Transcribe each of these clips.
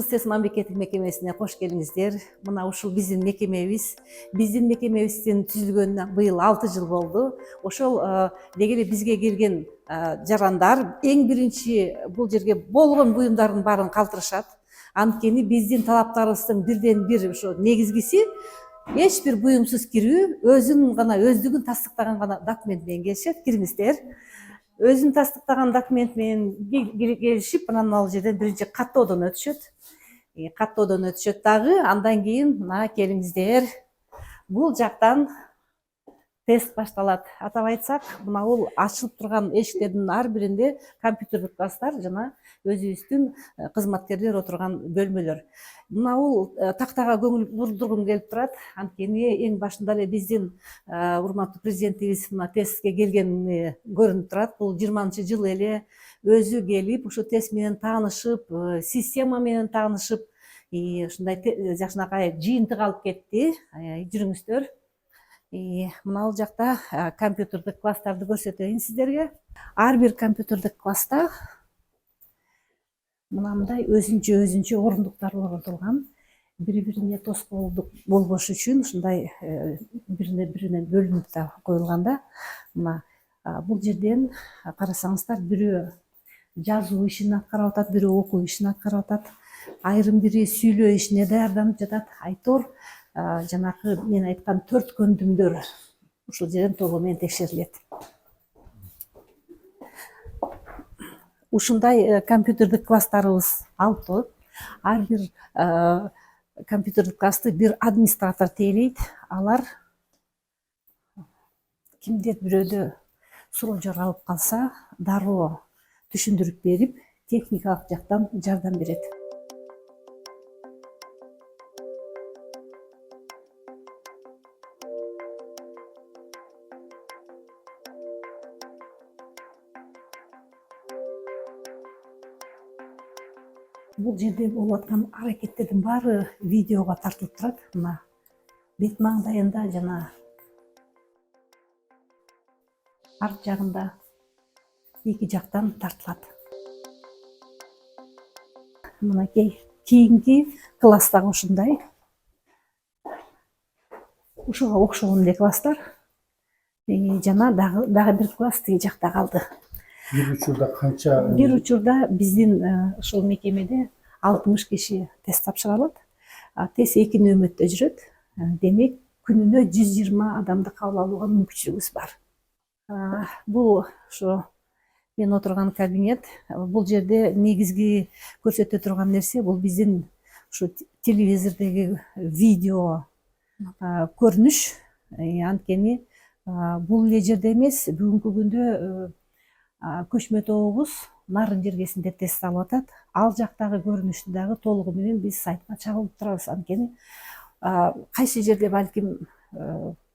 Кыргыз тест мамлекеттик мекемесине кош келиңиздер. Мына ушул биздин мекемебиз. Биздин мекемебиздин түзүлгөнүнө быйыл 6 жыл болду. Ошол деги эле бизге келген жарандар эң биринчи бул жерге болгон буюмдардын баарын калтырышат. Анткени биздин талаптарыбыздын бирден бир ошо негизгиси эч бир буюмсуз кирүү, өздүгүн тастыктаган гана документ менен келишет. Кириңиздер. Өзүн тастыктаган документ менен келишип, анан ал жерден биринчи каттоодон өтүшөт. Каттоодон өтүшөт дагы, андан кийин мына келиңиздер. Бул жактан тест башталат. Атап айтсак, мына бул ачылып турган эшиктердин ар биринде компьютерлик класстар жана өзүбүздүн кызматкерлер отурган бөлмөлөр. Мына бул тактага көңүл бурдургум келип турат. Анткени эң башында эле биздин урматтуу президентибиз мына тестке келгени көрүнүп турат. Бул 20-жыл эле өзү келип, ушу тест менен таанышып, система менен таанышып, ушундай жакшынакай жыйынтык алып кетти. Жүрүңүздөр. Мына бул жакта компьютерлик класстарды көрсөтөйүн сиздерге. Ар бир компьютерлик класста мындай өзүнчө орундуктар орнотулган. Бири-бирине тоскоолдук болбош үчүн ушундай бири-биринен бөлүнүп да коюлганда, мына бул жерден карасаңыздар, бирөө жазуу ишин аткарып атат, бирөө окуу ишин аткарып атат. Айрым бири сүйлөө ишине даярданып жатат. Айтор жанакы мен айткан 4 көндүмдөр ушул жерден толугу менен текшерилет. Ушундай компьютерлик класстарыбыз 6. Ар бир компьютерлик классты бир администратор тейлейт. Алар кимдир бирөөдө суроо жаралып калса, дароо түшүндүрүп берип, техникалык жактан жардам берет. Бул жерде болуп аткан аракеттердин баары видеого тартылып турат. Мына бет маңдайында жана арт жагында эки жактан тартылат. Мынакей кийинки класс дагы ушундай. Ушуга окшогон эле класстар. Жана дагы бир класс тиги жакта калды. Бир учурда канча? Бир учурда биздин ушул мекемеде 60 киши тест тапшыра алат. Тест 2 нөөмөттө жүрөт. Демек, күнүнө 120 адамды кабыл алууга мүмкүнчүлүгүбүз бар. Бул ошо мен отурган кабинет. Бул жерде негизги көрсөтө турган нерсе бул биздин ушу телевизордоги видео көрүнүш. Анткени бул эле жерде эмес, бүгүнкү күндө көчмө тобубуз нарын жергесинде тест алып атат. Ал жактагы көрүнүштү дагы толугу менен биз сайтка чагылып турабыз. Анткени кайсы жерде балким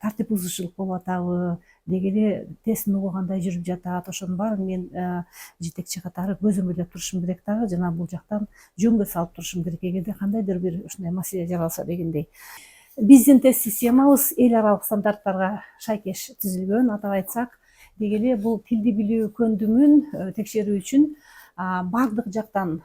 тартип бузушулук болуп атабы, деги эле тесттин угу кандай жүрүп жатат, ошонун баарын мен жетекчи катары көзөмөлдөп турушум керек дагы, жана бул жактан жөнгө салып турушум керек эгерде кандайдыр бир ушундай маселе жаралса дегендей. Биздин тест системабыз эл аралык стандарттарга шайкеш түзүлгөн. Атап айтсак, деги эле бул тилди билүү көндүмүн текшерүү үчүн бардык жактан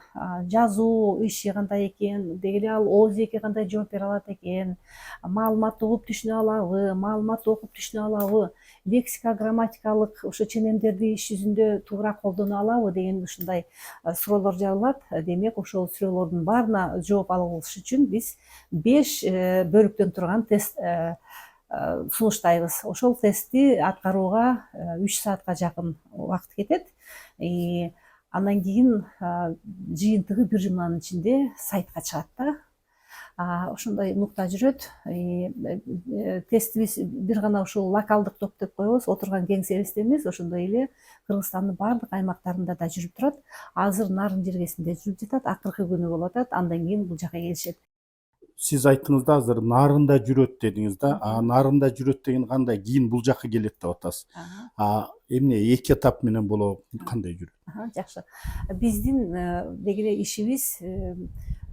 жазуу иши кандай экен, деги эле ал ооз эки кандай жооп бере алат экен, маалыматты угуп түшүнө алабы, маалыматты окуп түшүнө алабы, лексика грамматикалык ошо ченемдерди иш жүзүндө туура колдоно алабы деген ушундай суроолор жаралат. Демек, ошол суроолордун баарына жооп алыш үчүн биз 5 бөлүктөн турган тест сунуштайбыз. Ошол тестти аткарууга 3 саатка жакын убакыт кетет. Андан кийин жыйынтыгы 1 жуманын ичинде сайтка чыгат да. Ошондой нукта жүрөт. Тестибиз бир гана ушул локалдык топ деп коебуз, отурган кеңсебизде эмес, ошондой эле Кыргызстандын бардык аймактарында да жүрүп турат. Азыр нарын жергесинде жүрүп жатат, акыркы күнү болуп атат, андан кийин бул жака келишет. Сиз айттыңыз да азыр нарында жүрөт дедиңиз да. Нарында жүрөт деген кандай? Кийин бул жака келет деп атасыз. Эмне 2 этап менен болобу, кандай жүрөт? Жакшы. Биздин деги эле ишибиз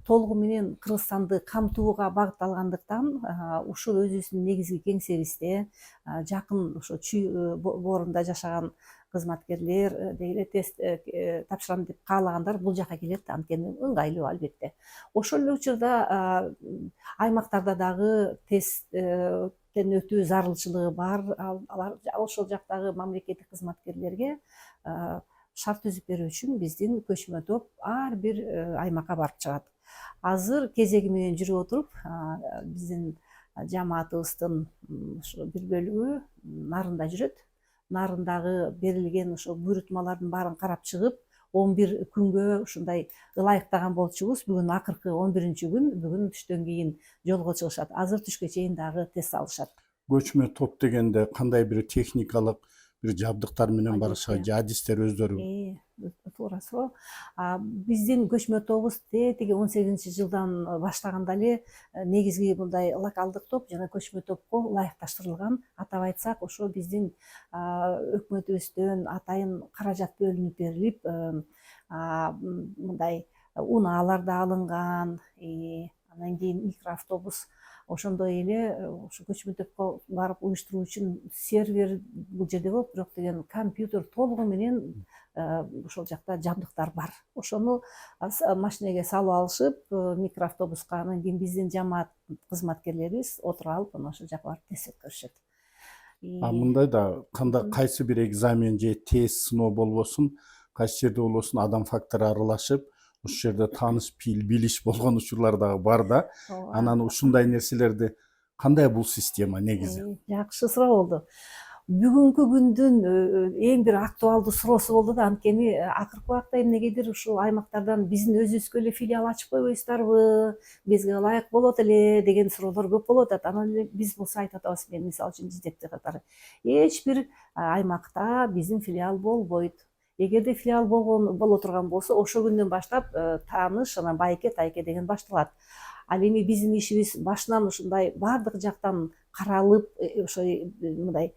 толугу менен Кыргызстанды камтууга багытталгандыктан ушул өзүбүздүн негизги кеңсебизде жакын ошо Чүй боорунда жашаган кызматкерлер деги эле тест тапшырам деп каалагандар бул жака келет, анткени ыңгайлуу албетте. Ошол эле учурда аймактарда дагы тесттен өтүү зарылчылыгы бар. Алар ошол жактагы мамлекеттик кызматкерлерге шарт түзүп берүү үчүн биздин көчмө топ ар бир аймакка барып чыгат. Азыр кезеги менен жүрүп отуруп биздин жамаатыбыздын бир бөлүгү Нарында жүрөт. Нарындагы берилген ошо буйрутмалардын баарын карап чыгып, 11 күнгө ушундай ылайыктаган болчубуз. Бүгүн акыркы 11-күн, бүгүн түштөн кийин жолго чыгышат. Азыр түшкө чейин дагы тест алышат. Көчмө топ дегенде кандай бир техникалык бир жабдыктар менен барышат, же адистер өздөрү? Туура суроо. Биздин көчмө тобубуз тетиги 18-жылдан баштаганда эле негизги мындай локалдык топ жана көчмө топко ылайыкташтырылган. Атап айтсак, ошо биздин өкмөтүбүздөн атайын каражат бөлүнүп берилип, мындай унаалар да алынган. Анан кийин микроавтобус, ошондой эле ошо көчмө топко барып уюштуруу үчүн сервер бул жерде болот, бирок деген компьютер толугу менен ошол жакта жабдыктар бар. Ошону машинеге салып алышып, микроавтобуска, анан кийин биздин жамаат кызматкерлерибиз отуруп алып, анан ошол жака барып тест өткөрүшөт. Мындай да кайсы бир экзамен же тест сыноо болбосун, кайсы жерде болбосун адам фактору аралашып, ушул жерде тааныш билиш болгон учурлар дагы бар да. Анан ушундай нерселерди кандай бул система негизи? Жакшы суроо болду. Бүгүнкү күндүн эң бир актуалдуу суроосу болду да, анткени акыркы убакта эмнегедир ушул аймактардан биздин өзүбүзгө эле филиал ачып койбойсуздарбы, бизге ылайык болот эле деген суроолор көп болуп атат. Анан эле биз болсо айтып атабыз, мен мисалы үчүн жетекчи катары, эч бир аймакта биздин филиал болбойт. Эгерде филиал боло турган болсо, ошол күндөн баштап тааныш, анан байке тайке деген башталат. Ал эми биздин ишибиз башынан ушундай баардык жактан каралып, ошой мындай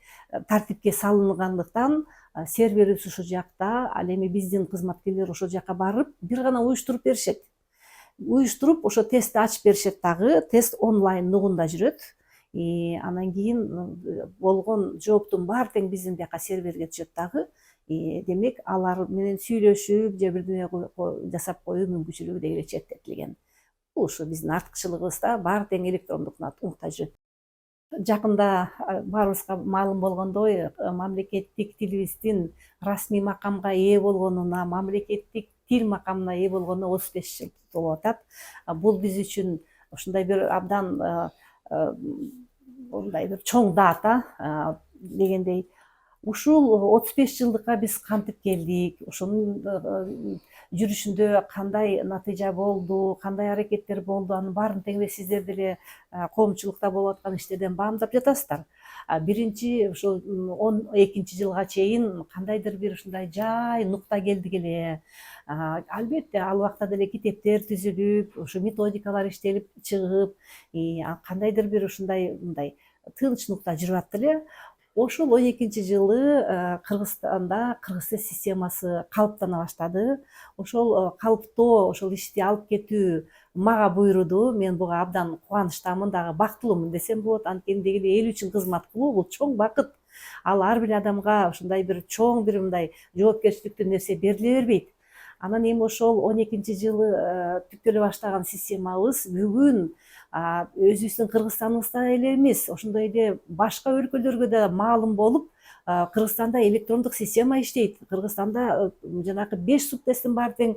тартипке салынгандыктан, серверибиз ушул жакта. Ал эми биздин кызматкерлер ошол жака барып, бир гана уюштуруп беришет. Уюштуруп, ошо тестти ачып беришет дагы, тест онлайн нугунда жүрөт. Анан кийин болгон жооптун баары тең биздин бияка серверге түшөт дагы. Демек, алар менен сүйлөшүп, же бирдеме жасап коюу мүмкүнчүлүгү деги эле чектетилген. Бул ушу биздин артыкчылыгыбызда баары тең электрондук уктаа жүрөт. Жакында баарыбызга маалым болгондой, мамлекеттик тилибиздин расмий макамга ээ болгонуна, мамлекеттик тил макамына ээ болгонуна 35 жыл толуп атат. Бул биз үчүн ушундай бир абдан мындай бир чоң дата дегендей. Ушул 35 жылдыкка биз кантип келдик, ошонун жүрүшүндө кандай натыйжа болду, кандай аракеттер болду, анын баарын тең эле сиздер деле коомчулукта болуп аткан иштерден баамдап жатасыздар. Биринчи ушул 12-жылга чейин кандайдыр бир ушундай жай нукта келдик эле. Албетте, ал убакта деле китептер түзүлүп, ушу методикалар иштелип чыгып, кандайдыр бир ушундай мындай тыныч нукта жүрүп атты эле. Ошол 12-жылы Кыргызстанда кыргыз тест системасы калыптана баштады. Ошол калыптоо, ошол ишти алып кетүү мага буйруду. Мен буга абдан кубанычтамын, дагы бактылуумун десем болот. Анткени деги эле эл үчүн кызмат кылуу бул чоң бакыт. Ал ар бир адамга ушундай бир чоң бир мындай жоопкерчиликтүү нерсе бериле бербейт. Анан эми ошол 12-жылы түптөлө баштаган системабыз бүгүн өзүбүздүн Кыргызстаныбызда эле эмес, ошондой эле башка өлкөлөргө да маалым болуп, Кыргызстанда электрондук система иштейт. Кыргызстанда жанагы 5 субтесттин баары тең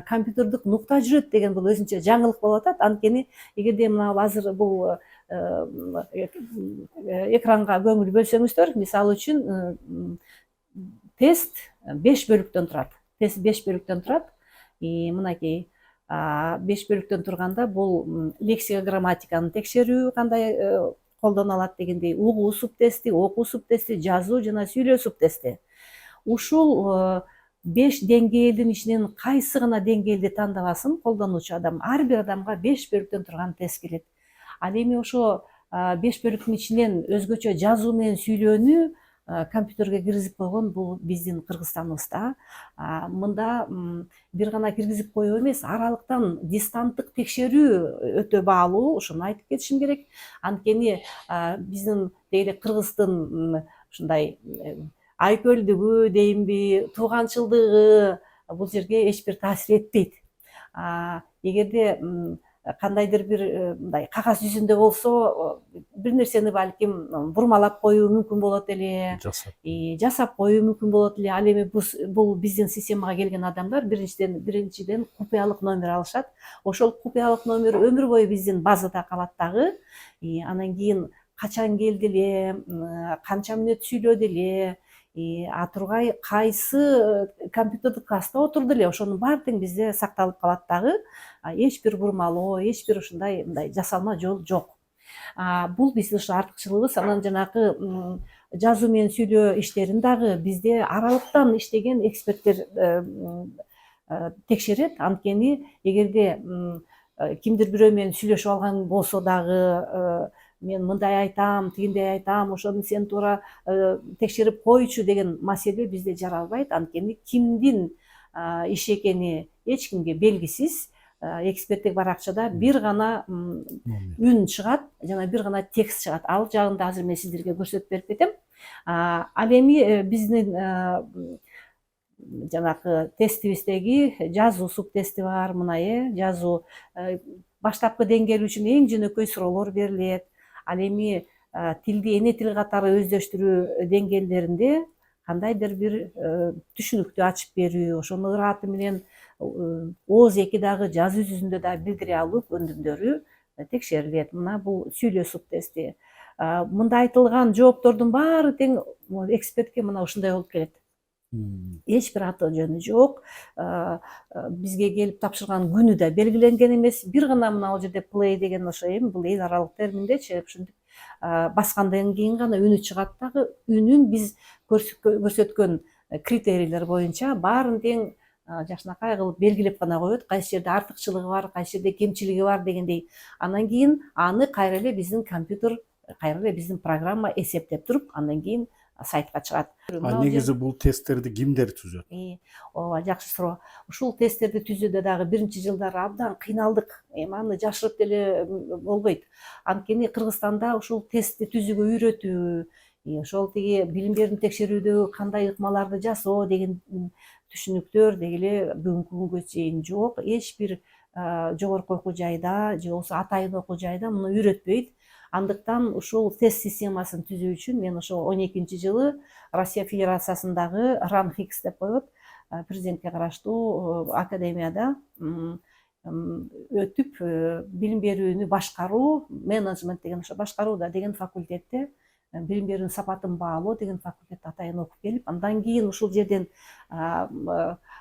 компьютердик нукта жүрөт деген бул өзүнчө жаңылык болуп атат. Анткени эгерде мына азыр бул экранга көңүл бөлсөңүздөр, мисалы үчүн тест 5 бөлүктөн турат. Тест 5 бөлүктөн турат. Мынакей 5 бөлүктөн турганда бул лексика грамматиканы текшерүү кандай колдонулат дегендей, угуу субтести, окуу субтести, жазуу жана сүйлөө субтести. Ушул 5 деңгээлдин ичинен кайсы гана деңгээлди тандабасын колдонуучу адам, ар бир адамга 5 бөлүктөн турган тест келет. Ал эми ошо 5 бөлүктүн ичинен өзгөчө жазуу менен сүйлөөнү компьютерге киргизип койгон бул биздин Кыргызстаныбызда. Мында бир гана киргизип коюу эмес, аралыктан дистанттык текшерүү өтө баалуу, ошону айтып кетишим керек. Анткени биздин деги эле Кыргыздын ушундай айкөлдүгү дейинби, тууганчылдыгы бул жерге эч бир таасир этпейт. Эгерде кандайдыр бир мындай кагаз жүзүндө болсо, бир нерсени балким бурмалап коюу мүмкүн болот эле, жасап коюу мүмкүн болот эле. Ал эми бул биздин системага келген адамдар биринчиден купуялык номер алышат. Ошол купуялык номер өмүр бою биздин базада калат дагы. Анан кийин качан келди эле, канча мүнөт сүйлөдү эле, тургай кайсы компьютердик класста отурду эле, ошонун баары тең бизде сакталып калат дагы. Эч бир бурмалоо, эч бир ушундай мындай жасалма жол жок. Бул биздин ушу артыкчылыгыбыз. Анан жанагы жазуу менен сүйлөө иштерин дагы бизде аралыктан иштеген эксперттер текшерет. Анткени эгерде кимдир бирөө менен сүйлөшүп алган болсо дагы, мен мындай айтам, тигиндей айтам, ошону сен туура текшерип койчу деген маселе бизде жаралбайт. Анткени кимдин иши экени эч кимге белгисиз. Эксперттик баракчада бир гана үн чыгат жана бир гана текст чыгат. Ал жагын да азыр мен сиздерге көрсөтүп берип кетем. Ал эми биздин жанагы тестибиздеги жазуу субтести бар. Мына жазуу баштапкы деңгээл үчүн эң жөнөкөй суроолор берилет. Ал эми тилди эне тил катары өздөштүрүү деңгээлдеринде кандайдыр бир түшүнүктү ачып берүү, ошону ыраты менен ооз эки дагы жазуу жүзүндө да билдире алуу көндүмдөрү текшерилет. Мына бул сүйлөө субтести. Мында айтылган жооптордун баары тең экспертке мына ушундай болуп келет. Эч бир аты жөнү жок. Бизге келип тапшырган күнү да белгиленген эмес. Бир гана мына ал жерде play деген ошо эми бул эл аралык терминдечи, ушинтип баскандан кийин гана үнү чыгат дагы. Үнүн биз көрсөткөн критерийлер боюнча баарын тең жакшынакай кылып белгилеп гана коет. Кайсы жерде артыкчылыгы бар, кайсы жерде кемчилиги бар дегендей. Андан кийин аны кайра эле биздин компьютер, кайра эле биздин программа эсептеп туруп, андан кийин сайтка чыгат. Негизи бул тесттерди кимдер түзөт? Ооба, жакшы суроо. Ушул тесттерди түзүүдө дагы биринчи жылдары абдан кыйналдык. Эми аны жашырып деле болбойт. Анткени Кыргызстанда ушул тестти түзүүгө үйрөтүү, ошол тиги билим берүүнү текшерүүдө кандай ыкмаларды жасоо деген түшүнүктөр деги эле бүгүнкү күнгө чейин жок. Эч бир жогорку окуу жайда же болбосо атайын окуу жайда муну үйрөтпөйт. Андыктан ушул тест системасын түзүү үчүн мен ошо 12 жылы Россия Федерациясындагы РАНХИКС деп коет, президентке караштуу академияда өтүп, билим берүүнү башкаруу, менеджмент деген ошо башкарууда деген факультетте билим берүүнүн сапатын баалоо деген факультетте атайын окуп келип, андан кийин ушул жерден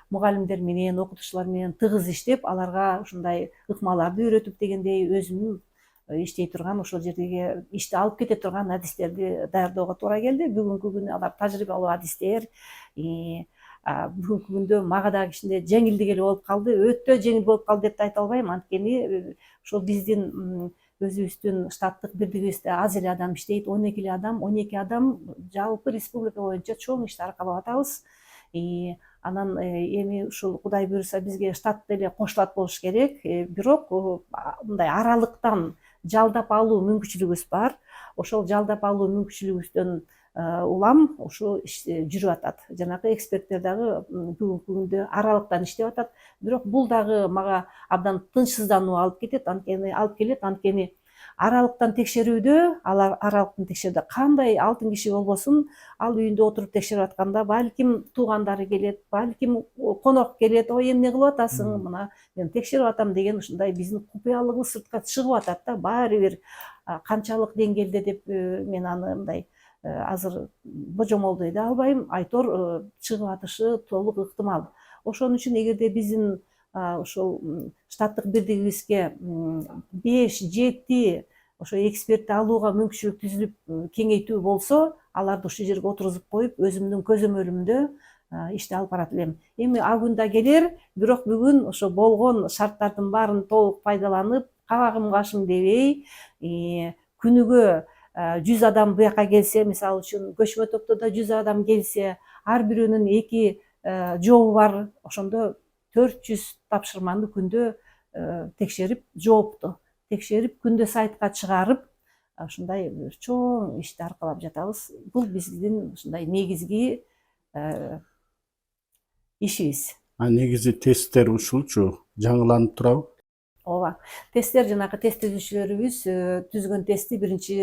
мугалимдер менен, окутуучулар менен тыгыз иштеп, аларга ушундай ыкмаларды үйрөтүп дегендей өзүмүн иштей турган, ошол жердеги ишти алып кете турган адистерди даярдоого туура келди. Бүгүнкү күнү алар тажрыйбалуу адистер. Бүгүнкү күндө мага дагы кичине жеңилдик эле болуп калды. Өтө жеңил болуп калды деп да айта албайм. Анткени ошол биздин өзүбүздүн штаттык бирдигибизде аз эле адам иштейт. 12 адам жалпы республика боюнча чоң ишти аркалап атабыз. Анан эми ушул Кудай буйруса бизге штат деле кошулат болуш керек. Бирок мындай аралыктан жалдап алуу мүмкүнчүлүгүбүз бар. Ошол жалдап алуу мүмкүнчүлүгүбүздөн улам ушул иш жүрүп атат. Жанагы эксперттер дагы бүгүнкү күндө аралыктан иштеп атат. Бирок бул дагы мага абдан тынчсыздануу алып келет. Анткени аралыктан текшерүүдө, алар аралыктан текшерүүдө кандай алтын киши болбосун, ал үйүндө отуруп текшерип атканда балким туугандары келет, балким конок келет, ой эмне кылып атасың, мына мен текшерип атам деген ушундай биздин купуялыгыбыз сыртка чыгып атат да, баары бир канчалык деңгээлде деп мен аны мындай азыр божомолдой да албайм, айтор чыгып атышы толук ыктымал. Ошон үчүн эгерде биздин ошол штаттык бирдигибизге 5-7 ошо экспертти алууга мүмкүнчүлүк түзүлүп кеңейтүү болсо, аларды ушул жерге отургузуп коюп, өзүмдүн көзөмөлүмдө ишти алып барат элем. Эми а күн да келер, бирок бүгүн ошо болгон шарттардын баарын толук пайдаланып, кабагым кашым дебей, күнүгө 100 адам буяка келсе, мисалы үчүн көчмө топтоодо 100 адам келсе, ар бирөөнүн 2 жообу бар. Ошондо 400 тапшырманы күндө текшерип, жоопту текшерип, күндө сайтка чыгарып, ушундай чоң ишти аркалап жатабыз. Бул биздин ушундай негизги ишибиз. Негизи тесттер ушулчу жаңыланып турабы? Ооба. Тесттер жанагы тест түзүүчүлөрүбүз түзгөн тестти биринчи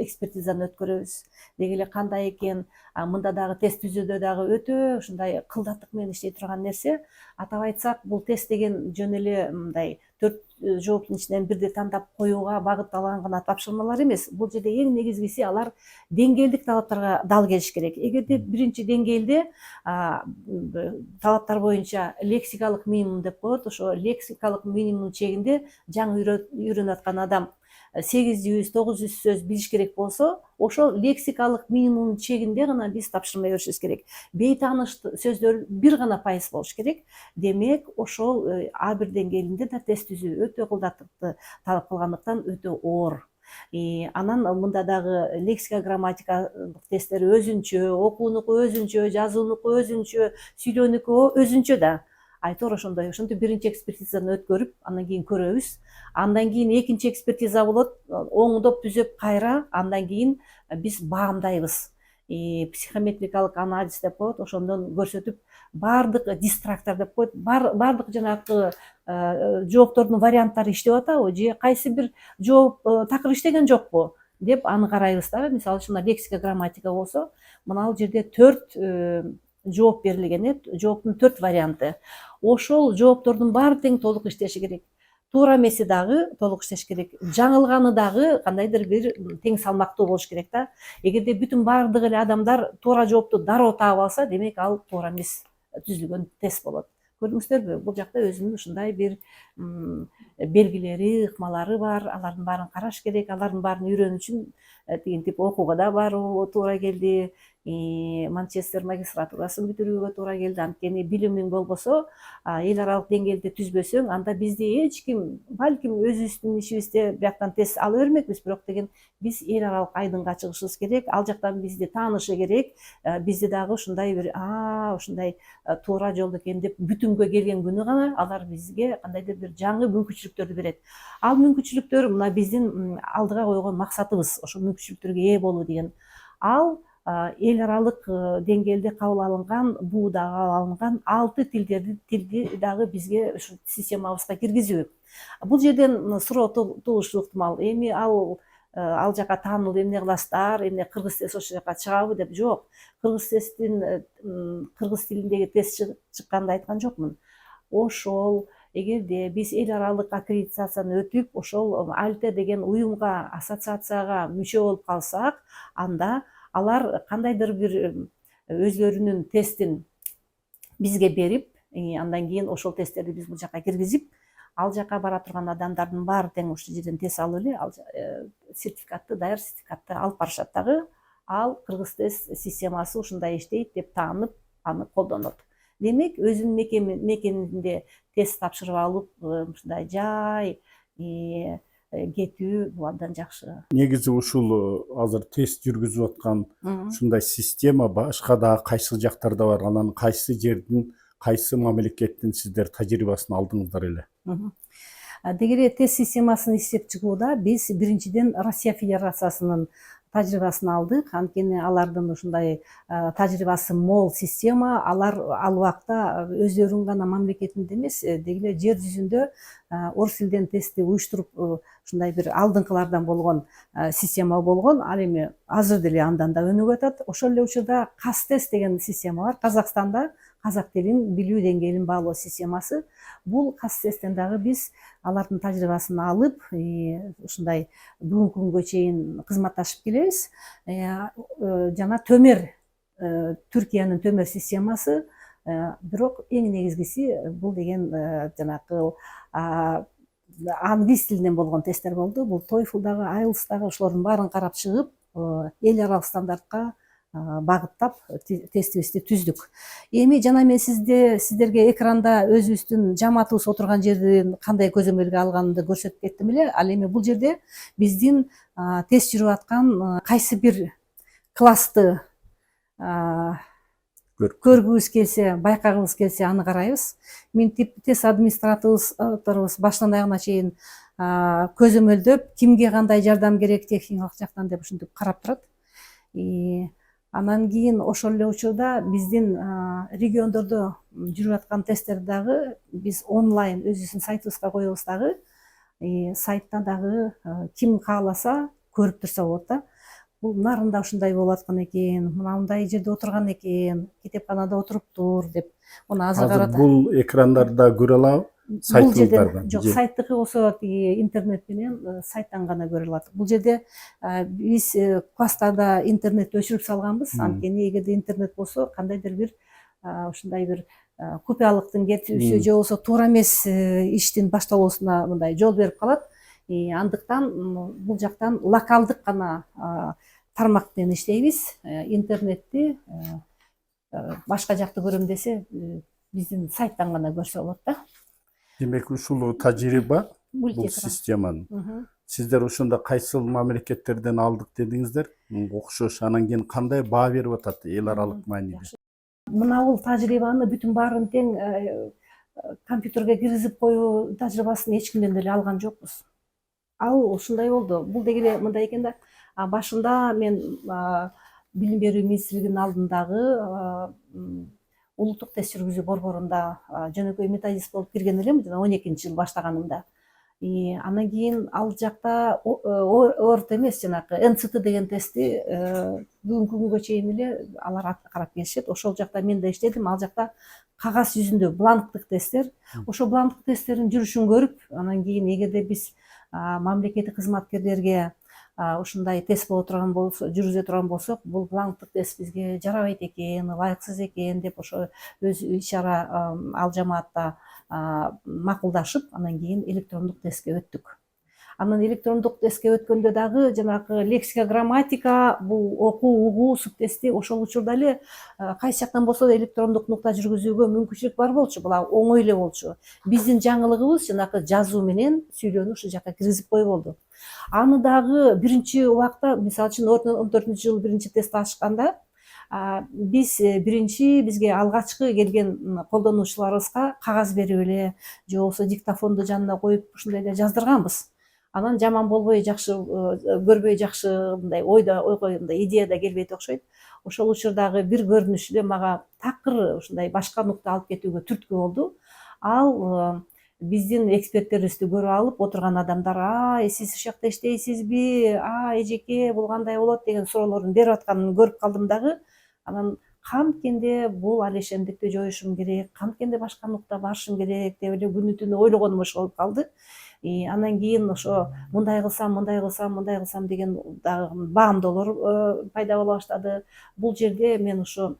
экспертизадан өткөрөбүз. Деги эле кандай экен, мында дагы тест түзүүдө дагы өтө ушундай кылдаттык менен иштей турган нерсе. Атап айтсак, бул тест деген жөн эле мындай 4 жооптун ичинен бирди тандап коюуга багытталган гана тапшырмалар эмес. Бул жерде эң негизгиси алар деңгээлдик талаптарга дал келиш керек. Эгерде биринчи деңгээлде талаптар боюнча лексикалык минимум деп коет, ошо лексикалык минимумдун чегинде жаңы үйрөнүп аткан адам 800-900 сөз билиш керек болсо, ошол лексикалык минимумдун чегинде гана биз тапшырма беришибиз керек. Бейтааныш сөздөр 1 гана пайыз болуш керек. Демек, ошол А бир деңгээлинде да тест түзүү өтө кылдаттыкты талап кылгандыктан өтө оор. Анан мында дагы лексика грамматика тесттери өзүнчө, окуунуку өзүнчө, жазуунуку өзүнчө, сүйлөөнүкү өзүнчө да. Айтор ошондой. Ошентип биринчи экспертизадан өткөрүп, андан кийин көрөбүз. Андан кийин экинчи экспертиза болот. Оңдоп түзөп кайра, андан кийин биз баамдайбыз. Психометрикалык анализ деп коет, ошондон көрсөтүп, бардык дистрактор деп коет, бардык жанагы жооптордун варианттары иштеп атабы же кайсы бир жооп такыр иштеген жокпу деп аны карайбыз да. Мисалы үчүн лексика грамматика болсо, мына жерде 4 жооп берилген, жооптун 4 варианты. Ошол жооптордун баары тең толук иштеши керек. Туура эмеси дагы толук иштеш керек. Жаңылганы дагы кандайдыр бир тең салмактуу болуш керек да. Эгерде бүтүн бардык эле адамдар туура жоопту дароо таап алса, демек ал туура эмес түзүлгөн тест болот. Көрдүңүздөрбү? Бул жакта өзүнүн ушундай бир белгилери, ыкмалары бар. Алардын баарын караш керек. Алардын баарын үйрөнүү үчүн тигинтип окууга да баруу туура келди. Манчестер магистратурасын бүтүрүүгө туура келди. Анткени билимиң болбосо, эл аралык деңгээлде түзбөсөң, анда бизди эч ким, балким өзүбүздүн ишибизде бияктан тест ала бермекпиз, бирок деген биз эл аралык айдынга чыгышыбыз керек. Ал жактан бизди таанышы керек. Бизди дагы ушундай бир ушундай туура жол экен деп бүтүнгө келген күнү гана алар бизге кандайдыр бир жаңы мүмкүнчүлүктөрдү берет. Ал мүмкүнчүлүктөр мына биздин алдыга койгон максатыбыз, ошо мүмкүнчүлүктөргө ээ болуу деген. Ал эл аралык деңгээлде кабыл алынган, буу дагы алынган 6 тилди дагы бизге ушу системабызга киргизүү. Бул жерден суроо туулушу ыктымал. Эми ал жака таанылуу эмне кыласыздар, эмне кыргыз тест ошол жака чыгабы деп. Жок. Кыргыз тилиндеги тест чыкканды айткан жокмун. Ошол эгерде биз эл аралык аккредитацияны өтүп, ошол альте деген уюмга, ассоциацияга мүчө болуп калсак, анда алар кандайдыр бир өзлөрүнүн тестин бизге берип, андан кийин ошол тесттерди биз бул жака киргизип, ал жака бара турган адамдардын баары тең ушул жерден тест алып эле, ал сертификатты, даяр сертификатты алып барышат дагы. Ал кыргыз тест системасы ушундай иштейт деп таанып, аны колдонот. Демек, өзүнүн мекенинде тест тапшырып алып, ушундай жай кетүү бул абдан жакшы. Негизи ушул азыр тест жүргүзүп аткан ушундай система башка дагы кайсы жактарда бар? Анан кайсы жердин, кайсы мамлекеттин сиздер тажрыйбасын алдыңыздар эле? Деги эле тест системасын иштеп чыгууда биз биринчиден Россия Федерациясынын тажрыйбасын алдык. Анткени алардын ушундай тажрыйбасы мол система. Алар ал убакта өздөрүнүн гана мамлекетинде эмес, деги эле жер жүзүндө орус тилден тестти уюштуруп, ушундай бир алдыңкылардан болгон система болгон. Ал эми азыр деле андан да өнүгүп атат. Ошол эле учурда Казтест деген система бар. Казакстанда казак тилин билүү деңгээлин баалоо системасы. Бул Казтесттен дагы биз алардын тажрыйбасын алып, ушундай бүгүнкү күнгө чейин кызматташып келебиз. Жана Төмөр, Түркиянын Төмөр системасы, бирок эң негизгиси бул деген жанагы англис тилинен болгон тесттер болду. Бул TOEFL дагы, IELTS дагы ошолордун баарын карап чыгып, эл аралык стандартка багыттап тестибизди түздүк. Эми жана мен сиздерге экранда өзүбүздүн жамаатыбыз отурган жердин кандай көзөмөлгө алганымды көрсөтүп кеттим эле. Ал эми бул жерде биздин тест жүрүп аткан кайсы бир классты көргүбүз келсе, байкагыбыз келсе аны карайбыз. Минтип тест администраторубуз башынан аягына чейин көзөмөлдөп, кимге кандай жардам керек техникалык жактан деп ушинтип карап турат. Анан кийин ошол эле учурда биздин региондордо жүрүп аткан тесттерди дагы биз онлайн өзүбүздүн сайтыбызга коебуз дагы. Сайтта дагы ким кааласа көрүп турса болот да. Бул нарында ушундай болуп аткан экен, мындай жерде отурган экен, китепканада отуруптур деп. Муну азыр карата. Бул экрандарда көрө алабы? Сайтыңыздардан? Жок, сайттыкы болсо тиги интернет менен сайттан гана көрө алат. Бул жерде биз класстарда интернетти өчүрүп салганбыз. Анткени эгерде интернет болсо кандайдыр бир ушундай бир купуялыктын кетүүсү же болбосо туура эмес иштин башталуусуна мындай жол берип калат. Андыктан бул жактан локалдык гана тармак менен иштейбиз. Интернетти башка жакты көрөм десе биздин сайттан гана көрсө болот да. Демек ушул тажрыйба бул системанын. Сиздер ошондо кайсыл мамлекеттерден алдык дедиңиздер? Окшош. Анан кийин кандай баа берип атат эл аралык мааниде? Мына бул тажрыйбаны бүтүн баарын тең компьютерге киргизип коюу тажрыйбасын эч кимден деле алган жокпуз. Ал ушундай болду. Бул деги эле мындай экен да. Башында мен билим берүү министрлигинин алдындагы улуттук тест жүргүзүү борборунда жөнөкөй методист болуп кирген элем, жана 12-жыл баштаганымда. Андан кийин ал жакта ОРТ эмес, жанагы НЦТ деген тестти бүгүнкү күнгө чейин эле алар карап келишет. Ошол жакта мен да иштедим. Ал жакта кагаз жүзүндө бланктык тесттер. Ошол бланктык тесттердин жүрүшүн көрүп, анан кийин эгерде биз мамлекеттик кызматкерлерге ушундай тест боло турган болсо, жүргүзө турган болсок, бул бланктык тест бизге жарабайт экен, ылайыксыз экен деп ошо өз иш-чара ал жамаатта макулдашып, анан кийин электрондук тестке өттүк. Анан электрондук тестке өткөндө дагы жанагы лексика, грамматика, бул окуу, угуу субтести ошол учурда эле кайсы жактан болсо да электрондук нукта жүргүзүүгө мүмкүнчүлүк бар болчу. Була оңой эле болчу. Биздин жаңылыгыбыз жанагы жазуу менен сүйлөөнү ушул жакка киргизип кой болду. Аны дагы биринчи убакта, мисалы үчүн 14-жылы биринчи тест ачканда, биз бизге алгачкы келген колдонуучуларыбызга кагаз берип эле, же болбосо диктофонду жанына коюп ушундай эле жаздырганбыз. Анан жаман болбой, жакшы көрбөй, жакшы мындай ойго мындай идея да келбейт окшойт. Ошол учурдагы бир көрүнүш эле мага такыр ушундай башка нукта алып кетүүгө түрткү болду. Ал биздин эксперттерибизди көрүп алып отурган адамдар, сиз ушул жакта иштейсизби? Эжеке, бул кандай болот деген суроолорун берип атканын көрүп калдым дагы. Анан канткенде бул алешендикти жоюшум керек, канткенде башка нукта барышым керек деп эле күнү түнү ойлогонум ошол болуп калды. Андан кийин ошо мындай кылсам деген дагы баамдоолор пайда боло баштады. Бул жерде мен ошо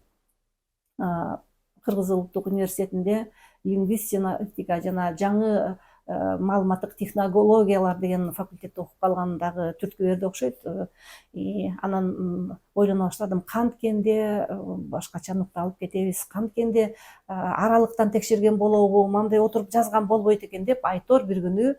Кыргыз улуттук университетинде лингвистика жана жаңы маалыматтык технологиялар деген факультетте окуп калган дагы түрткү берди окшойт. Анан ойлоно баштадым, канткенде башкача нукта алып кетебиз, канткенде аралыктан текшерген болобу, мындай отуруп жазган болбойт экен деп айтор бир күнү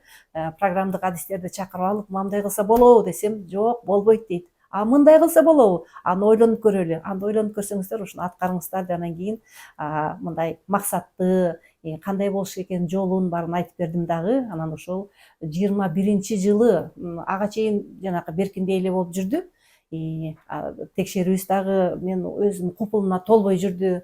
программдык адистерди чакырып алып, мындай кылса болобу десем, жок, болбойт дейт. Мындай кылса болобу? Аны ойлонуп көрөлү. Аны ойлонуп көрсөңүздөр ушуну аткарыңыздар деп анан кийин мындай максатты, кандай болуш экен жолун баарын айтып бердим дагы. Анан ошол 21-жылы ага чейин жанагы беркиндей эле болуп жүрдү. Текшерүүбүз дагы мен өзүмдүн купулуна толбой жүрдү.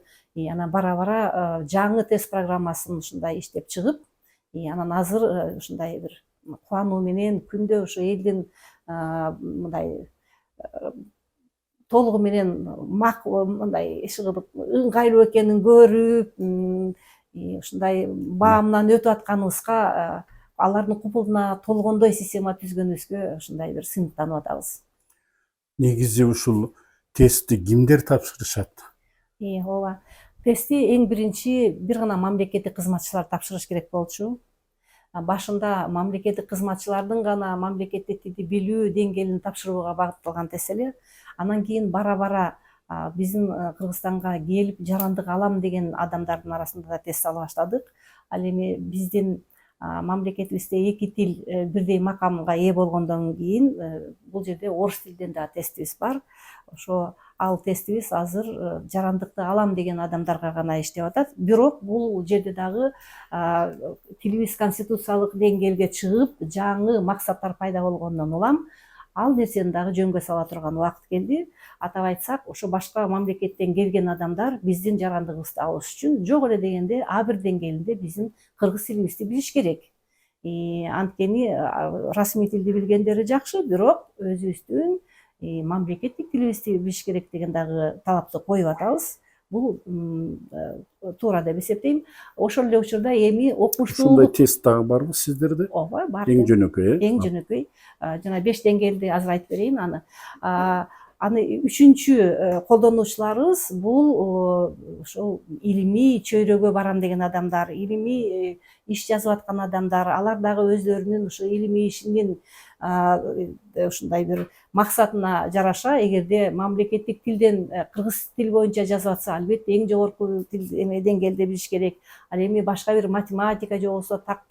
Анан бара-бара жаңы тест программасын ушундай иштеп чыгып, анан азыр ушундай бир кубануу менен күндө ушу элдин мындай толугу менен мындай иш кылып ыңгайлуу экенин көрүп, ушундай баамдан өтүп атканыбызга, алардын купулуна толгондой система түзгөнүбүзгө ушундай бир сыймыктанып атабыз. Негизи ушул тестти кимдер тапшырышат? Ооба. Тестти эң биринчи бир гана мамлекеттик кызматчылар тапшырыш керек болчу. Башында мамлекеттик кызматчылардын гана мамлекеттик тилди билүү деңгээлин тапшырууга багытталган тест эле. Анан кийин бара-бара биздин Кыргызстанга келип жарандык алам деген адамдардын арасында да тест ала баштадык. Ал эми биздин мамлекетибизде 2 тил бирдей макамга ээ болгондон кийин бул жерде орус тилден да тестибиз бар. Ошо ал тестибиз азыр жарандыкты алам деген адамдарга гана иштеп атат. Бирок бул жерде дагы тилибиз конституциялык деңгээлге чыгып, жаңы максаттар пайда болгондон улам ал нерсени дагы жөнгө сала турган убакыт келди. Атап айтсак, ошо башка мамлекеттен келген адамдар биздин жарандыгыбызды алыш үчүн жок эле дегенде А1 деңгээлинде биздин кыргыз тилибизди билиш керек. Анткени расмий тилди билгендери жакшы, бирок өзүбүздүн мамлекеттик тилибизди билиш керек деген дагы талапты коюп атабыз. Бул туура деп эсептейм. Ошол эле учурда эми окуштуулук ушундай тест дагы барбы сиздерде? ооба, бар. Эң жөнөкөй, Эң жөнөкөй. Жана 5 деңгээлди азыр айтып берейин аны. Аны 3-чү колдонуучуларыбыз бул ошол илимий чөйрөгө барам деген адамдар, илимий иш жазып аткан адамдар, алар дагы өздөрүнүн ушу илимий ишинин ушундай бир максатына жараша, эгерде мамлекеттик тилден кыргыз тил боюнча жазып атса, албетте эң жогорку тил деңгээлде билиш керек. Ал эми башка бир математика же болбосо так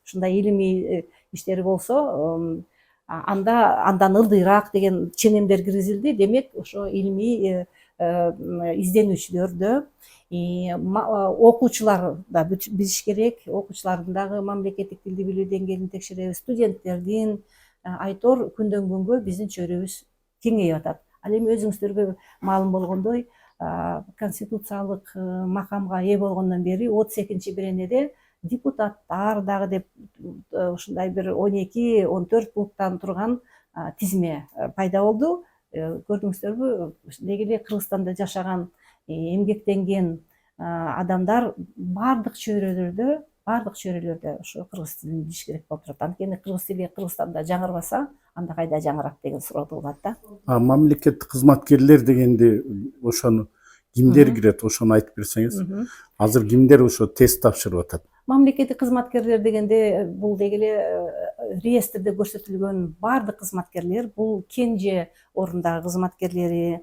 ушундай илимий иштери болсо, андан ылдыйраак деген ченемдер киргизилди. Демек, ошо илимий изденүүчүлөрдө окуучулар да билиш керек. Окуучулардын дагы мамлекеттик тилди билүү деңгээлин текшеребиз. Студенттердин айтор күндөн күнгө биздин чөйрөбүз кеңейип атат. Ал эми өзүңүздөргө маалым болгондой, конституциялык макамга ээ болгондон бери 32-беренеде депутаттар дагы деп ушундай бир 12-14 пункттан турган тизме пайда болду. Көрдүңүздөрбү, деги эле Кыргызстанда жашаган, эмгектенген адамдар баардык чөйрөлөрдө ошо кыргыз тилин билиш керек болуп турат. Анткени кыргыз тили Кыргызстанда жаңырбаса, анда кайда жаңырат деген суроо туулат да. Мамлекеттик кызматкерлер дегенде ошону кимдер кирет, ошону айтып берсеңиз. Азыр кимдер ошо тест тапшырып атат? Мамлекеттик кызматкерлер дегенде бул деги эле реестрде көрсөтүлгөн баардык кызматкерлер, бул кенже орундагы кызматкерлери,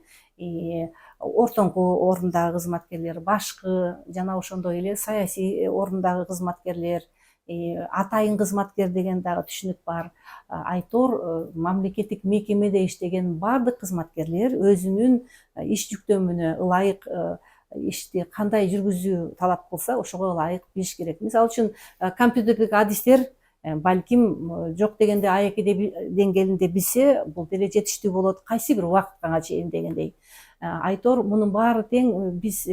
ортоңку орундагы кызматкерлер, башкы жана ошондой эле саясий орундагы кызматкерлер, атайын кызматкер деген дагы түшүнүк бар. Айтор мамлекеттик мекемеде иштеген баардык кызматкерлер өзүнүн иш жүктөмүнө ылайык ишти кандай жүргүзүү талап кылса, ошого ылайык билиш керек. Мисалы үчүн компьютерлик адистер балким жок дегенде А2 деңгээлинде билсе, бул деле жетиштүү болот кайсы бир убакытка чейин дегендей. Айтор мунун баары тең биз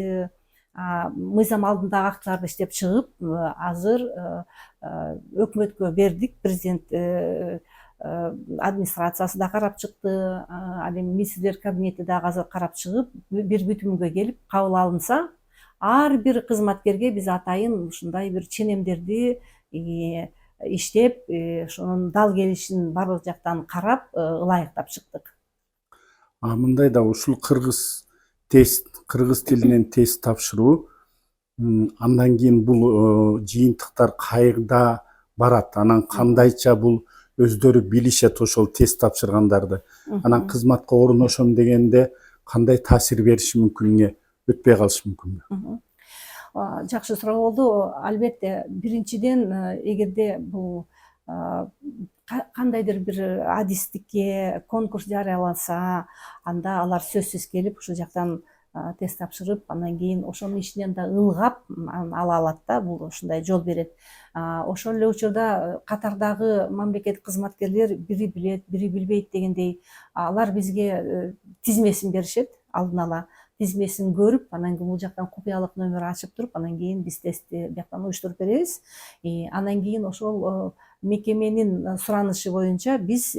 мыйзам алдындагы актыларды иштеп чыгып, азыр өкмөткө бердик. Президент администрациясы да карап чыкты, ал эми министрлер кабинети дагы азыр карап чыгып, бир бүтүмгө келип кабыл алынса, ар бир кызматкерге биз атайын ушундай бир ченемдерди иштеп, ошонун дал келишин барлык жактан карап, ылайыктап чыктык. Мындай да ушул кыргыз тилинен тест тапшыруу, андан кийин бул жыйынтыктар кайда барат? Анан кандайча бул өздөрү билишет ошол тест тапшыргандарды? Анан кызматка орношом дегенде кандай таасир бериши мүмкүн, эмне өтпөй калышы мүмкүнбү? Жакшы суроо болду. Албетте, биринчиден, эгерде бул кандайдыр бир адистикке конкурс жарыяланса, анда алар сөзсүз келип ушул жактан тест тапшырып, андан кийин ошонун ичинен да ылгап ала алат да, бул ушундай жол берет. Ошол эле учурда катардагы мамлекеттик кызматкерлер бири билет, бири билбейт дегендей, алар бизге тизмесин беришет, алдын ала тизмесин көрүп, анан кийин бул жактан купуялык номер ачып туруп, анан кийин биз тестти бияктан уюштуруп беребиз. Андан кийин ошол мекеменин суранышы боюнча биз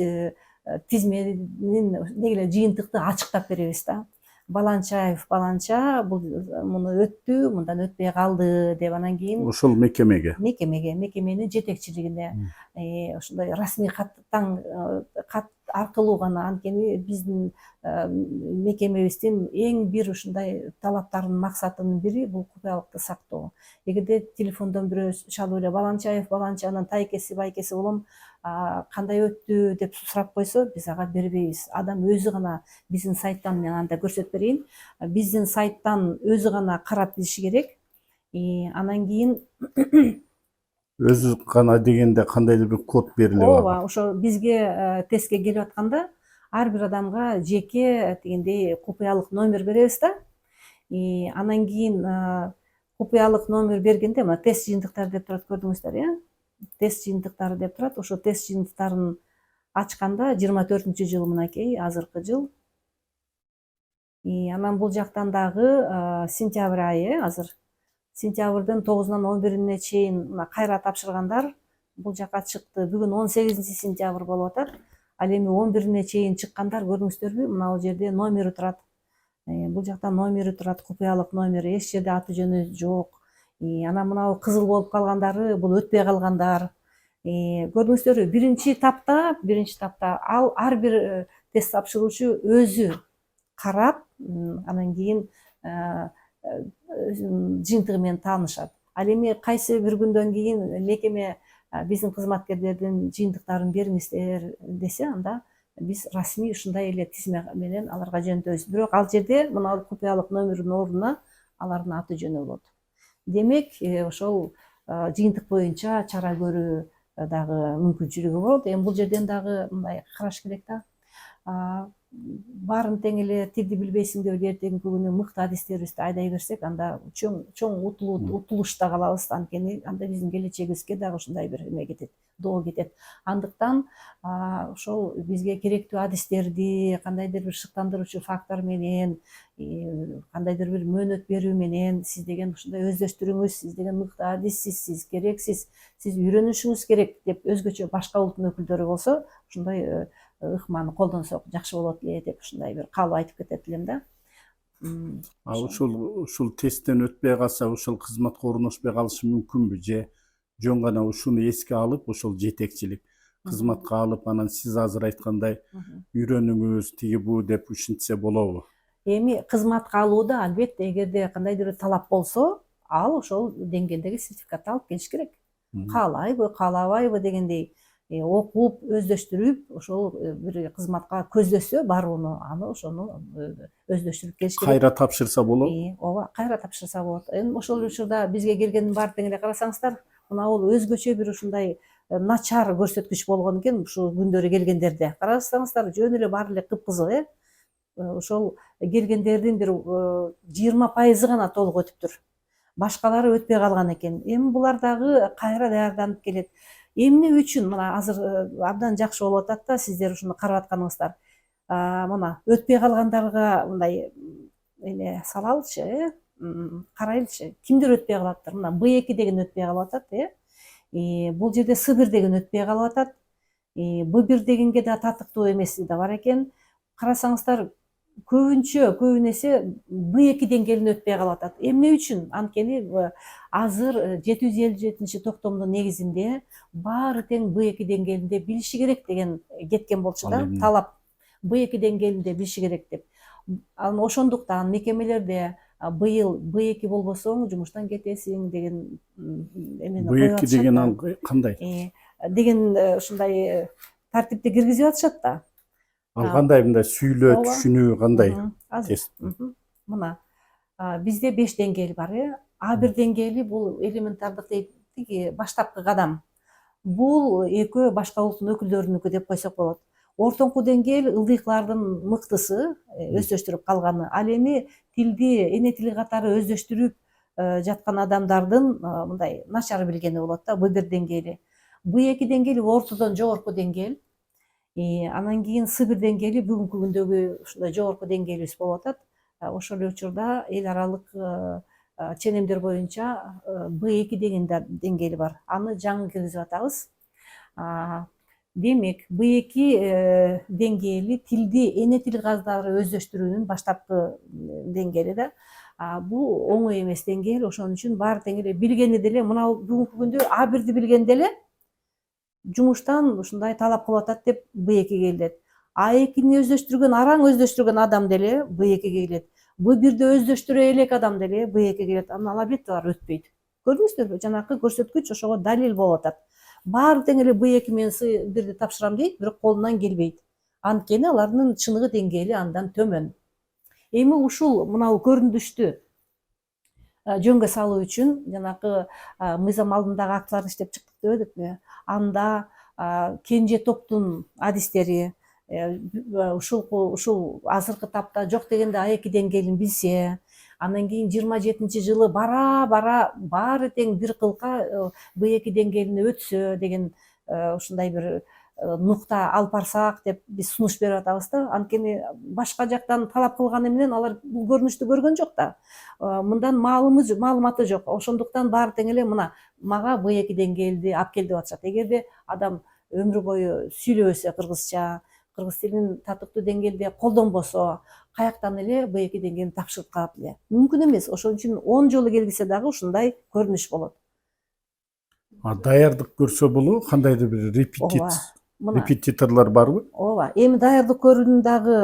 тизменин деги эле жыйынтыкты ачыктап беребиз да. Баланчаев баланча муну өттү, мындан өтпөй калды деп, анан кийин ошол мекеменин жетекчилигине ошондой расмий кат аркылуу гана, анткени биздин мекемебиздин эң бир ушундай талаптарынын максатынын бири бул купуялыкты сактоо. Эгерде телефондон бирөө чалып эле Баланчаев баланчанын тайкеси байкеси болом, кандай өттү деп сурап койсо биз ага бербейбиз. Адам өзү гана биздин сайттан, мен анда көрсөтүп берейин, биздин сайттан өзү гана карап билиши керек. Анан кийин Өзү гана дегенде кандайдыр бир код берилип ооба, алат. ошо бизге тестке келип атканда ар бир адамга жеке тигиндей купуялык номер беребиз да. Анан кийин купуялык номер бергенде мына тест жыйынтыктары деп турат, көрдүңүздөр, тест жыйынтыктары деп турат. Ошо тест жыйынтыктарын ачканда 24-жыл мынакей, азыркы жыл. Анан бул жактан дагы сентябрь айы, азыр сентябрдын 9-нан 11-ине чейин мына кайра тапшыргандар бул жака чыкты. Бүгүн 18-сентябрь болуп атат. Ал эми 11-ине чейин чыккандар көрдүңүздөрбү? Мына бул жерде номери турат. Бул жакта номери турат, купуялык номери, эч жерде аты жөнү жок. Анан мына кызыл болуп калгандары бул өтпөй калгандар. Көрдүңүздөрбү? Биринчи тапта ал ар бир тест тапшыруучу өзү карап, анан кийин жыйынтыгы менен таанышат. Ал эми кайсы бир күндөн кийин мекеме биздин кызматкерлердин жыйынтыктарын бериңиздер десе, анда биз расмий ушундай эле тизме менен аларга жөнөтөбүз. Бирок ал жерде мына купуялык номердин ордуна алардын аты жөнү болот. Демек, ошол жыйынтык боюнча чара көрүү дагы мүмкүнчүлүгү болот. Эми бул жерден дагы мындай караш керек да. Баарын тең эле тилди билбейсиң деп эртеңки күнү мыкты адистерибизди айдай берсек, анда чоң утулушта калабыз. Анткени анда биздин келечегибизге дагы ушундай бир эме кетет, доо кетет. Андыктан ошол бизге керектүү адистерди кандайдыр бир шыктандыруучу фактор менен, кандайдыр бир мөөнөт берүү менен, сиз деген ушундай өздөштүрүңүз, сиз деген мыкты адиссиз, сиз керексиз, сиз үйрөнүшүңүз керек деп өзгөчө башка улуттун өкүлдөрү болсо, ушундай ыкманы колдонсок жакшы болот эле деп ушундай бир каалоо айтып кетет элем да. Ушул тесттен өтпөй калса, ушул кызматка орношпой калышы мүмкүнбү? Же жөн гана ушуну эске алып, ошол жетекчилик кызматка алып, анан сиз азыр айткандай үйрөнүңүз, тиги бу деп ушинтсе болобу? Эми кызматка алууда албетте эгерде кандайдыр бир талап болсо, ал ошол деңгээлдеги сертификатты алып келиш керек. Каалайбы, каалабайбы дегендей окуп, өздөштүрүп, ошол бир кызматка көздөсө барууну, аны ошону өздөштүрүп келиш керек. Кайра тапшырса болобу? Ооба, кайра тапшырса болот. Эми ошол учурда бизге келгендин баары тең эле карасаңыздар, мына бул өзгөчө бир ушундай начар көрсөткүч болгон экен ушул күндөрү келгендерде. Карасаңыздар, жөн эле баары эле кыпкызыл, ошол келгендердин бир 20% гана толук өтүптүр. Башкалары өтпөй калган экен. Эми булар дагы кайра даярданып келет. Эмне үчүн мына азыр абдан жакшы болуп атат да, сиздер ушуну карап атканыңыздар. Мына өтпөй калгандарга мындай эме салалычы, карайлычы. Кимдер өтпөй калаттыр? Мына B2 деген өтпөй калып атат, бул жерде C1 деген өтпөй калып атат. B1 дегенге да татыктуу эмеси да бар экен. Карасаңыздар, көбүн эсе B2 деңгээлине өтпөй калып атат. Эмне үчүн? Анткени азыр 757 токтомдун негизинде баары тең B2 деңгээлинде билиши керек деген кеткен болчу да, талап. B2 деңгээлинде билиши керек деп. Анан ошондуктан мекемелерде быйыл B2 болбосоң жумуштан кетесиң деген эмени коюп атышат. B2 деген кандай? Деген ушундай тартипти киргизип атышат да. Ал кандай, мындай сүйлөө, түшүнүү кандай тест? Мына бизде 5 деңгээл бар, A1 деңгээли бул элементардык тиги баштапкы кадам. Бул экөө башка улуттун өкүлдөрүнүкү деп койсок болот. Ортоңку деңгээл ылдыйкылардын мыктысы, өздөштүрүп калганы. Ал эми тилди, эне тили катары өздөштүрүп жаткан адамдардын мындай начар билгени болот да, B1 деңгээли. B2 деңгээли ортодон жогорку деңгээл. Анан кийин C1 деңгээли бүгүнкү күндөгү ушундай жогорку деңгээлибиз болуп атат. Ошол эле учурда эл аралык ченемдер боюнча B2 деген деңгээли бар. Аны жаңы киргизип атабыз. Демек, B2 деңгээли тилди, эне тили катары өздөштүрүүнүн баштапкы деңгээли да. Бул оңой эмес деңгээл, ошон үчүн баары тең эле билгени деле, мына бүгүнкү күндө A1 билген деле жумуштан ушундай талап кылып атат деп B2 келет. A2-ни өздөштүргөн, араң өздөштүргөн адам деле B2 келет. B1-ди өздөштүрө элек адам деле B2 келет. Анан албетте алар өтпөйт. Көрдүңүздөрбү? Жанакы көрсөткүч ошого далил болуп атат. баары тең эле B2 менен C1 тапшырам дейт, бирок колунан келбейт. Анткени алардын чыныгы деңгээли андан төмөн. Эми ушул мынау көрүндүштү жөнгө салуу үчүн жанагы мыйзам алдындагы актыларды иштеп чыктык дебедикпи? Анда кенже топтун адистери ушул азыркы тапта жок дегенде A2 деңгээлин билсе, анан кийин 27-жылы бара баары тең бир кылка B2 деңгээлине өтсө деген ушундай бир нукта алып барсак деп биз сунуш берип атабыз да. Анткени башка жактан талап кылганы менен алар бул көрүнүштү көргөн жок да. Мындан маалыматы жок. Ошондуктан баары тең эле мына мага B2 деңгээлди алып кел деп атышат. Эгерде адам өмүр бою сүйлөбөсө кыргызча, кыргыз тилин татыктуу деңгээлде колдонбосо, каяктан эле B2 деңгээлин тапшырып калат эле? Мүмкүн эмес. Ошон үчүн 10 жолу келгисе дагы ушундай көрүнүш болот. Даярдык көрсө болобу? Кандайдыр бир репетиторлор барбы? Ооба. Эми даярдык көрүүнүн дагы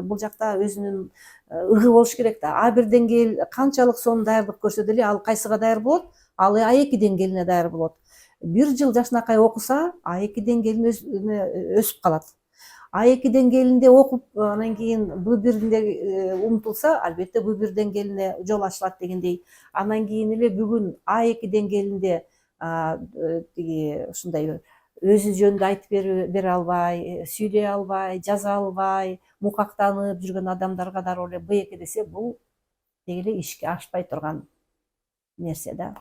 бул жакта өзүнүн ыгы болуш керек да. А1 деңгээл канчалык сонун даярдык көрсө деле ал кайсыга даяр болот? Ал A2 деңгээлине даяр болот. 1 жыл жашынакай окуса, A2 деңгээлине өсүп калат. A2 деңгээлинде окуп, анан кийин B1 умтулса, албетте B1 деңгээлине жол ачылат дегендей. Анан кийин эле бүгүн A2 деңгээлинде тиги ушундай өзү жөнүндө айтып бере албай, сүйлөй албай, жаза албай, мукактанып жүргөн адамдарга дароо эле B2 десе, бул деги эле ишке ашпай турган нерсе да.